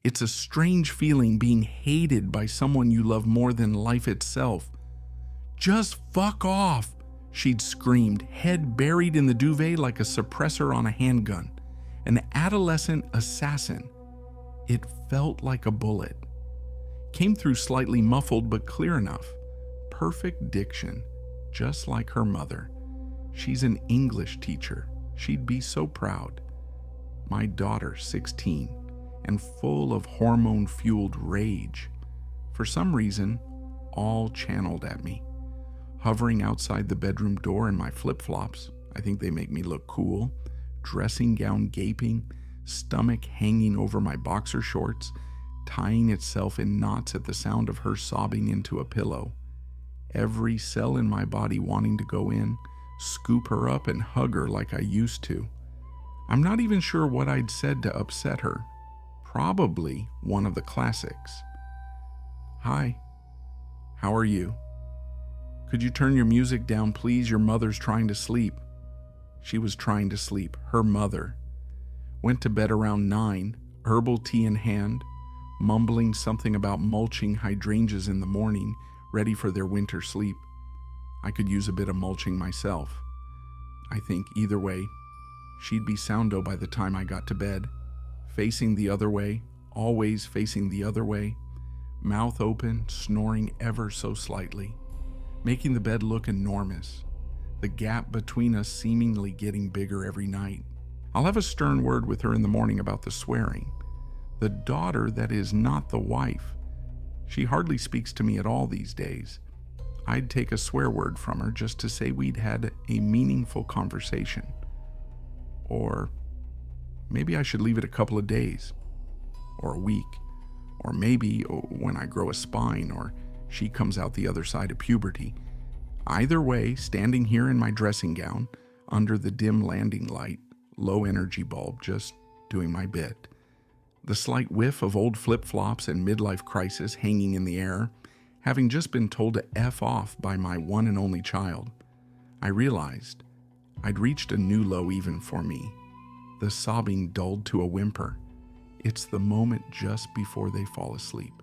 It's a strange feeling being hated by someone you love more than life itself. "Just fuck off," she'd screamed, head buried in the duvet like a suppressor on a handgun. An adolescent assassin. It felt like a bullet. Came through slightly muffled but clear enough. Perfect diction, just like her mother. She's an English teacher. She'd be so proud. My daughter, 16, and full of hormone-fueled rage. For some reason, all channeled at me. Hovering outside the bedroom door in my flip-flops, I think they make me look cool, dressing gown gaping, stomach hanging over my boxer shorts, tying itself in knots at the sound of her sobbing into a pillow. Every cell in my body wanting to go in, scoop her up and hug her like I used to. I'm not even sure what I'd said to upset her. Probably one of the classics. "Hi, how are you? Could you turn your music down, please? Your mother's trying to sleep." She was trying to sleep, her mother. Went to bed around 9, herbal tea in hand, mumbling something about mulching hydrangeas in the morning, ready for their winter sleep. I could use a bit of mulching myself. I think either way, she'd be soundo by the time I got to bed. Facing the other way, always facing the other way, mouth open, snoring ever so slightly, making the bed look enormous, the gap between us seemingly getting bigger every night. I'll have a stern word with her in the morning about the swearing. The daughter that is not the wife. She hardly speaks to me at all these days. I'd take a swear word from her just to say we'd had a meaningful conversation. Or maybe I should leave it a couple of days, or a week, or maybe when I grow a spine or she comes out the other side of puberty. Either way, standing here in my dressing gown, under the dim landing light, low energy bulb, just doing my bit. The slight whiff of old flip-flops and midlife crisis hanging in the air, having just been told to F off by my one and only child, I realized I'd reached a new low even for me. The sobbing dulled to a whimper. It's the moment just before they fall asleep.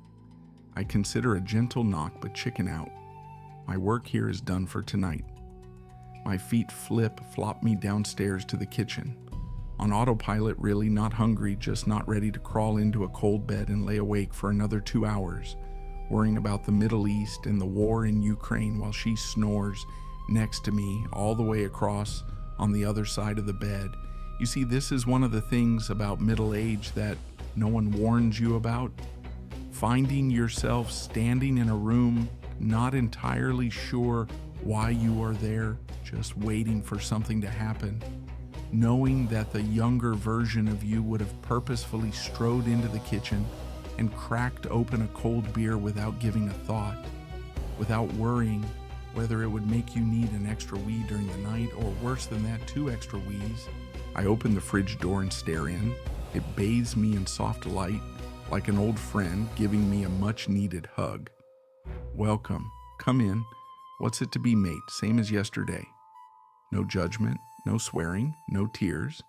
I consider a gentle knock but chicken out. My work here is done for tonight. My feet flop me downstairs to the kitchen. On autopilot, really, not hungry, just not ready to crawl into a cold bed and lay awake for another 2 hours, worrying about the Middle East and the war in Ukraine while she snores next to me all the way across on the other side of the bed. You see, this is one of the things about middle age that no one warns you about. Finding yourself standing in a room, not entirely sure why you are there, just waiting for something to happen. Knowing that the younger version of you would have purposefully strode into the kitchen and cracked open a cold beer without giving a thought, without worrying whether it would make you need an extra wee during the night, or worse than that, 2 extra wees. I open the fridge door and stare in. It bathes me in soft light, like an old friend giving me a much-needed hug. "Welcome. Come in. What's it to be, mate? Same as yesterday." No judgment, no swearing, no tears.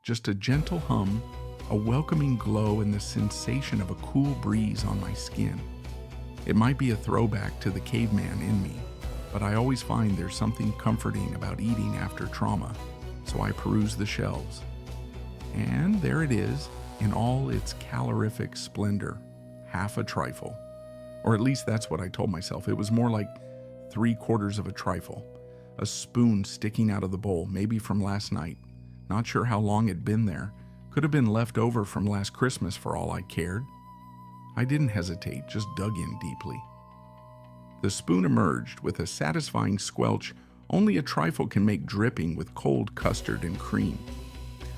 Just a gentle hum, a welcoming glow, and the sensation of a cool breeze on my skin. It might be a throwback to the caveman in me, but I always find there's something comforting about eating after trauma, so I peruse the shelves. And there it is, in all its calorific splendor, half a trifle. Or at least that's what I told myself. It was more like 3/4 of a trifle. A spoon sticking out of the bowl, maybe from last night. Not sure how long it'd been there. Could have been left over from last Christmas for all I cared. I didn't hesitate, just dug in deeply. The spoon emerged with a satisfying squelch only a trifle can make dripping with cold custard and cream.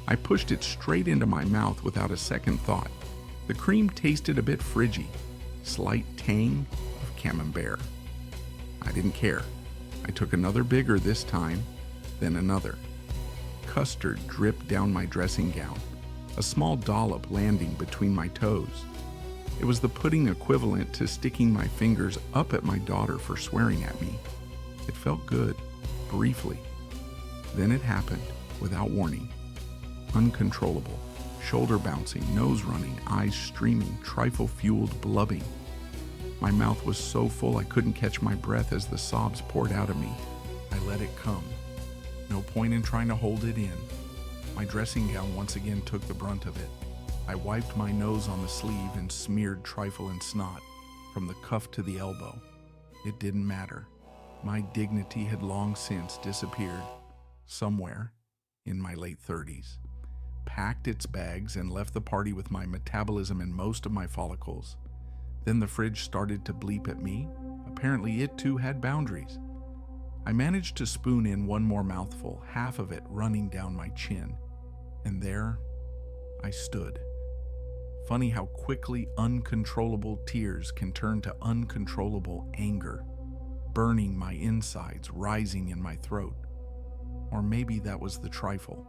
I pushed it straight into my mouth without a second thought. The cream tasted a bit fridgy, slight tang of camembert. I didn't care. I took another bigger this time, then another. Custard dripped down my dressing gown, a small dollop landing between my toes. It was the pudding equivalent to sticking my fingers up at my daughter for swearing at me. It felt good, briefly. Then it happened, without warning. Uncontrollable, shoulder bouncing, nose running, eyes streaming, trifle-fueled blubbing. My mouth was so full I couldn't catch my breath as the sobs poured out of me. I let it come. No point in trying to hold it in. My dressing gown once again took the brunt of it. I wiped my nose on the sleeve and smeared trifle and snot from the cuff to the elbow. It didn't matter. My dignity had long since disappeared somewhere in my late 30s, packed its bags and left the party with my metabolism and most of my follicles. Then the fridge started to bleep at me. Apparently it too had boundaries. I managed to spoon in one more mouthful, half of it running down my chin. And there I stood. Funny how quickly uncontrollable tears can turn to uncontrollable anger, burning my insides, rising in my throat. Or maybe that was the trifle.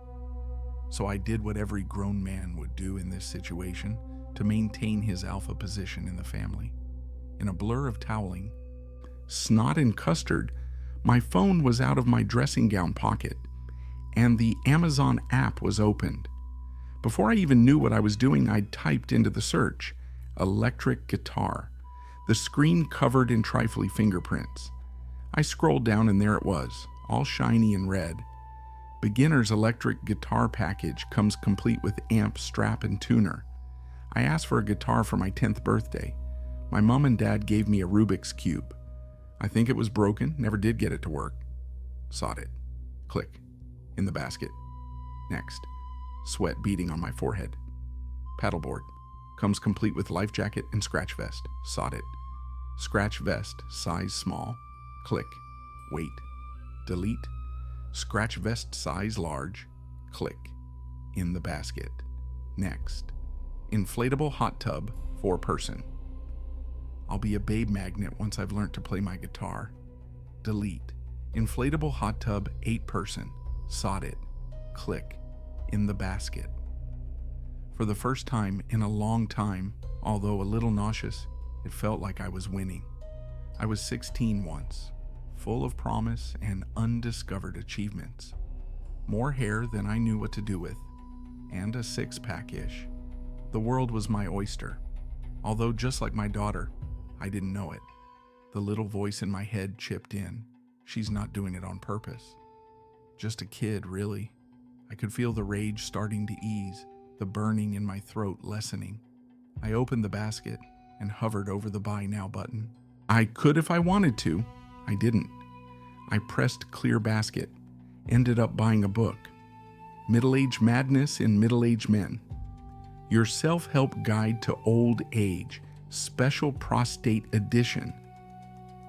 So I did what every grown man would do in this situation to maintain his alpha position in the family. In a blur of toweling, snot and custard, my phone was out of my dressing gown pocket, and the Amazon app was opened. Before I even knew what I was doing, I'd typed into the search, electric guitar, the screen covered in trifly fingerprints. I scrolled down and there it was, all shiny and red. Beginner's electric guitar package comes complete with amp, strap, and tuner. I asked for a guitar for my 10th birthday. My mom and dad gave me a Rubik's Cube. I think it was broken, never did get it to work. Sawed it. Click. In the basket. Next. Sweat beading on my forehead. Paddleboard. Comes complete with life jacket and scratch vest. Sawed it. Scratch vest, size small. Click. Wait. Delete. Scratch vest, size large. Click. In the basket. Next. Inflatable hot tub, 4-person. I'll be a babe magnet once I've learned to play my guitar. Delete. Inflatable hot tub, 8-person. Sawed it. Click. In the basket. For the first time in a long time, although a little nauseous, it felt like I was winning. I was 16 once, full of promise and undiscovered achievements. More hair than I knew what to do with, and a six-pack-ish. The world was my oyster, although just like my daughter, I didn't know it. The little voice in my head chipped in. She's not doing it on purpose. Just a kid, really. I could feel the rage starting to ease, the burning in my throat lessening. I opened the basket and hovered over the Buy Now button. I could if I wanted to. I didn't. I pressed clear basket, ended up buying a book. Middle-Age Madness in Middle-Aged Men. Your Self-Help Guide to Old Age, Special Prostate Edition.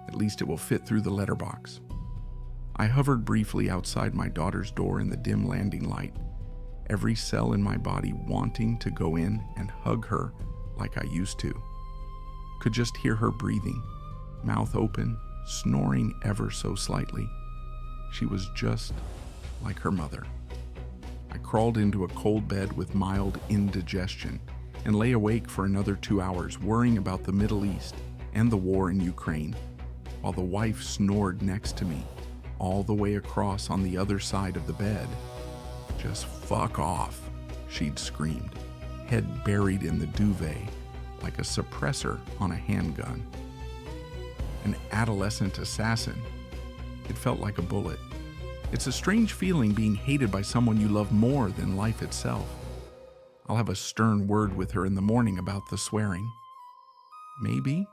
At least it will fit through the letterbox. I hovered briefly outside my daughter's door in the dim landing light, every cell in my body wanting to go in and hug her like I used to. Could just hear her breathing, mouth open, snoring ever so slightly. She was just like her mother. I crawled into a cold bed with mild indigestion and lay awake for another 2 hours worrying about the Middle East and the war in Ukraine, while the wife snored next to me, all the way across on the other side of the bed. Just fuck off, she'd screamed, head buried in the duvet like a suppressor on a handgun. An adolescent assassin. It felt like a bullet. It's a strange feeling being hated by someone you love more than life itself. I'll have a stern word with her in the morning about the swearing. Maybe